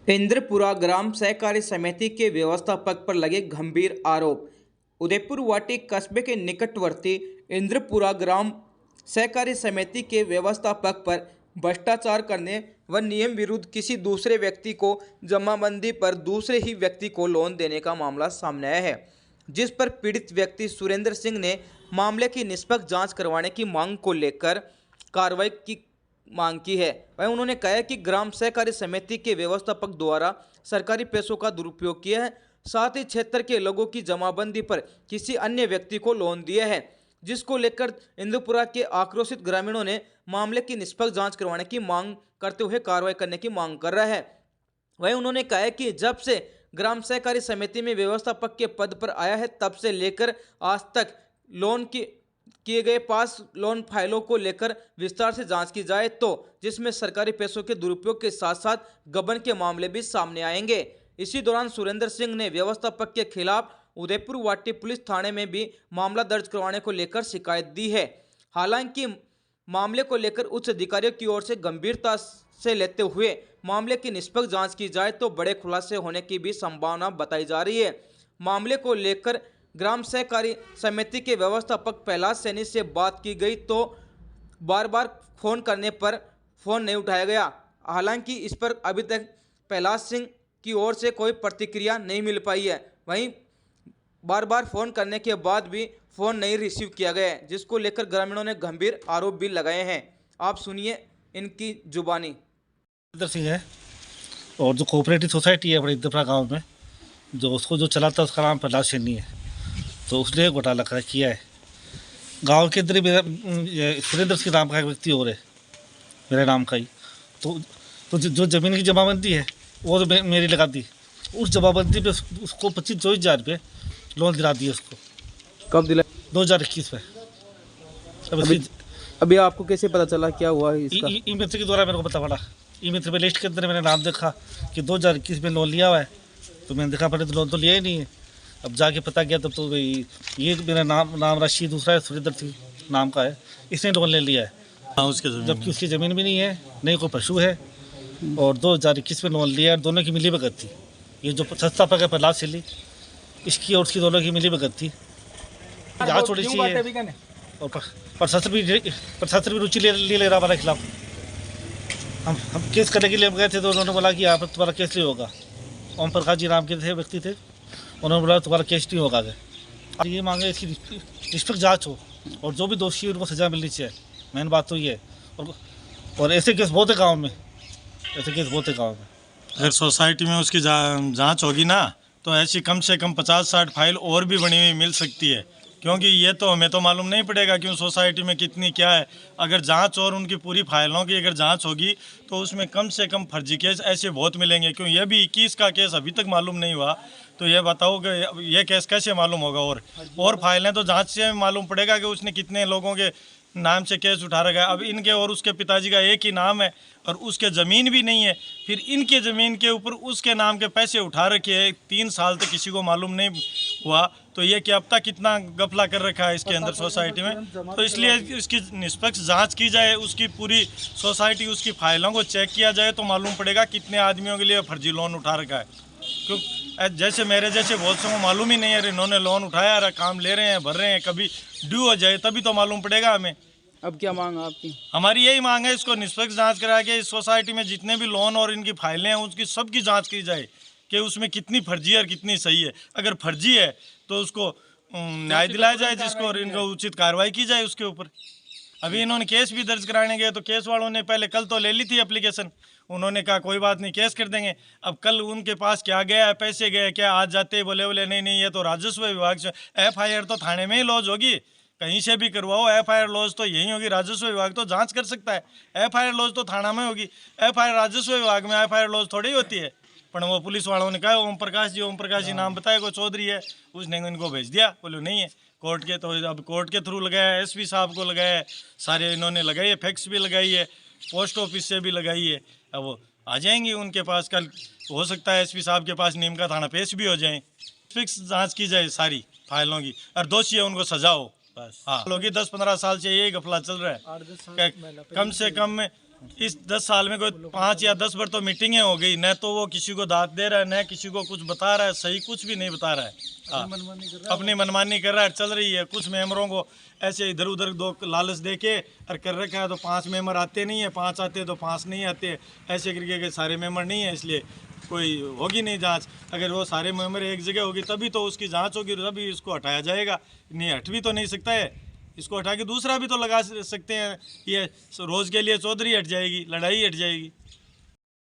इंद्रपुरा ग्राम सहकारी समिति के व्यवस्थापक पर लगे गंभीर आरोप। उदयपुर वाटी कस्बे के निकटवर्ती इंद्रपुरा ग्राम सहकारी समिति के व्यवस्थापक पर भ्रष्टाचार करने व नियम विरुद्ध किसी दूसरे व्यक्ति को जमाबंदी पर दूसरे ही व्यक्ति को लोन देने का मामला सामने आया है, जिस पर पीड़ित व्यक्ति सुरेंद्र सिंह ने मामले की निष्पक्ष जांच करवाने की मांग को लेकर कार्रवाई की मांग की है। वहीं उन्होंने कहा कि ग्राम सहकारी समिति के व्यवस्थापक द्वारा सरकारी पैसों का दुरुपयोग किया है, साथ ही क्षेत्र के लोगों की जमाबंदी पर किसी अन्य व्यक्ति को लोन दिया है, जिसको लेकर इंद्रपुरा के आक्रोशित ग्रामीणों ने मामले की निष्पक्ष जांच करवाने की मांग करते हुए कार्रवाई करने की मांग कर रहा है। वहीं उन्होंने कहा कि जब से ग्राम सहकारी समिति में व्यवस्थापक के पद पर आया है, तब से लेकर आज तक लोन की किए गए पास लोन फाइलों को लेकर विस्तार से जांच की जाए, तो जिसमें सरकारी पैसों के दुरुपयोग के साथ साथ गबन के मामले भी सामने आएंगे। इसी दौरान सुरेंद्र सिंह ने व्यवस्थापक के खिलाफ उदयपुर वाटी पुलिस थाने में भी मामला दर्ज करवाने को लेकर शिकायत दी है। हालांकि मामले को लेकर उच्च अधिकारियों की ओर से गंभीरता से लेते हुए मामले की निष्पक्ष जांच की जाए तो बड़े खुलासे होने की भी संभावना बताई जा रही है। मामले को लेकर ग्राम सहकारी समिति के व्यवस्थापक प्रहलाद सैनी से बात की गई तो बार बार फोन करने पर फोन नहीं उठाया गया। हालांकि इस पर अभी तक प्रहलाद सिंह की ओर से कोई प्रतिक्रिया नहीं मिल पाई है। वहीं बार बार फोन करने के बाद भी फोन नहीं रिसीव किया गया है, जिसको लेकर ग्रामीणों ने गंभीर आरोप भी लगाए हैं। आप सुनिए इनकी जुबानी। सुरेंद्र सिंह है और जो कोऑपरेटिव सोसाइटी है अपने इंद्रपुरा गाँव में, जो उसको जो चलाता है उसका नाम प्रहलाद सैनी है। तो उसने घोटाला किया है गांव के अंदर। मेरा सुरेंद्र सिंह नाम का एक व्यक्ति और है, मेरे नाम का ही। तो जो ज़मीन की जमाबंदी है वो तो मेरी लगा दी। उस जमाबंदी पे उसको 25-24 हज़ार रुपये लोन दिला दिए उसको। कब दिला? 2021 में। अभी आपको कैसे पता चला, क्या हुआ इसका? ई मित्र के द्वारा मेरे को पता पड़ा। ई मित्र पे लिस्ट के अंदर मैंने नाम देखा कि 2021 में लोन लिया हुआ है। तो मैंने देखा पहले तो लोन तो लिया ही नहीं है। अब जाके पता किया तब तो ये मेरा नाम राशि दूसरा है, सुरेंद्र सिंह नाम का है, इसने लोन ले लिया है। जबकि उसकी ज़मीन भी नहीं है, नहीं कोई पशु है, और 2021 में लोन लिया है। दोनों की मिली भगत थी। ये जो संस्थापक है प्रहलाद सैनी, इसकी और उसकी दोनों की मिली भगत थी। जाँच होनी चाहिए और प्रशासन भी रुचि ले रहा हमारे खिलाफ। हम केस करने के लिए हम गए थे तो उन्होंने बोला कि यहाँ पर तुम्हारा केस नहीं होगा। ओम प्रकाश जी नाम के थे व्यक्ति थे, उन्होंने बोला तुम्हारा केस नहीं होगा। ये मांगे इसकी निष्पक्ष जांच हो और जो भी दोषी है उनको सजा मिलनी चाहिए। मेन बात तो ये है। और ऐसे केस बहुत है गाँव में, ऐसे केस बहुत है गाँव में। अगर सोसाइटी में उसकी जांच होगी ना तो ऐसी कम से कम 50-60 फाइल और भी बनी हुई मिल सकती है, क्योंकि ये तो हमें तो मालूम नहीं पड़ेगा कि सोसाइटी में कितनी क्या है। अगर जांच और उनकी पूरी फाइलों की अगर जांच होगी तो उसमें कम से कम फर्जी केस ऐसे बहुत मिलेंगे। क्यों ये भी 21 का केस अभी तक मालूम नहीं हुआ, तो ये बताओ कि ये केस कैसे मालूम होगा। और फाइलें तो जांच से मालूम पड़ेगा कि उसने कितने लोगों के नाम से केस उठा रखा है। अब इनके और उसके पिताजी का एक ही नाम है और उसके ज़मीन भी नहीं है, फिर इनके ज़मीन के ऊपर उसके नाम के पैसे उठा रखे हैं। 3 साल तक किसी को मालूम नहीं हुआ, तो ये कि अब तक कितना गफला कर रखा है इसके अंदर सोसाइटी में। तो इसलिए इसकी निष्पक्ष जांच की जाए, उसकी पूरी सोसाइटी उसकी फाइलों को चेक किया जाए तो मालूम पड़ेगा कितने आदमियों के लिए फर्जी लोन उठा रखा है। क्यों जैसे मेरे जैसे बहुत से को मालूम ही नहीं है, इन्होंने लोन उठाया रहा, काम ले रहे हैं, भर रहे हैं, कभी ड्यू हो जाए तभी तो मालूम पड़ेगा हमें। अब क्या मांग आपकी? हमारी यही मांग है, इसको निष्पक्ष जांच करा के इस सोसाइटी में जितने भी लोन और इनकी फाइलें हैं उसकी सबकी जांच की जाए कि उसमें कितनी फर्जी है और कितनी सही है। अगर फर्जी है तो उसको न्याय दिलाया जाए जिसको, और इनको उचित कार्रवाई की जाए उसके ऊपर। अभी इन्होंने केस भी दर्ज कराने गए तो केस वालों ने पहले कल तो ले ली थी एप्लीकेशन, उन्होंने कहा कोई बात नहीं केस कर देंगे। अब कल उनके पास क्या गया है, पैसे गए क्या, आज जाते बोले नहीं ये तो राजस्व विभाग से। FIR तो थाने में ही लॉज होगी, कहीं से भी करवाओ। FIR लॉज तो यही होगी, राजस्व विभाग तो जांच कर सकता है। FIR लॉज तो थाना में होगी, FIR राजस्व विभाग में FIR लॉज थोड़ी होती है। पर वो पुलिस वालों ने कहा ओम प्रकाश जी नाम बताया, कोई चौधरी है, उसने इनको भेज दिया, बोले नहीं है कोर्ट के। तो अब कोर्ट के थ्रू लगाया, SP साहब को लगाया, सारे इन्होंने लगाई है, फैक्स भी लगाई है, पोस्ट ऑफिस से भी लगाई है। अब वो आ जाएंगे उनके पास, कल हो सकता है SP साहब के पास नीम का थाना पेश भी हो जाए। फिक्स जांच की जाए सारी फाइलों की, और दोषी है उनको सजा हो। हाँ, लोग 10-15 साल से यही गफला चल रहा है। कम से कम इस 10 साल में कोई 5 या 10 बार तो मीटिंगें हो गई, न तो वो किसी को दाद दे रहा है, न किसी को कुछ बता रहा है, सही कुछ भी नहीं बता रहा है। अपनी मनमानी कर रहा है, चल रही है। कुछ मेंबरों को ऐसे इधर उधर दो लालच दे के और कर रखा है, तो 5 मेंबर आते नहीं है, 5 आते तो 5 नहीं आते, ऐसे करके के सारे मेंबर नहीं है, इसलिए कोई होगी नहीं जांच। अगर वो सारे मेंबर एक जगह होगी तभी तो उसकी जांच होगी, तभी इसको हटाया जाएगा। नहीं हट भी तो नहीं सकता है, इसको हटा के दूसरा भी तो लगा सकते हैं। ये रोज़ के लिए चौधरी हट जाएगी, लड़ाई हट जाएगी।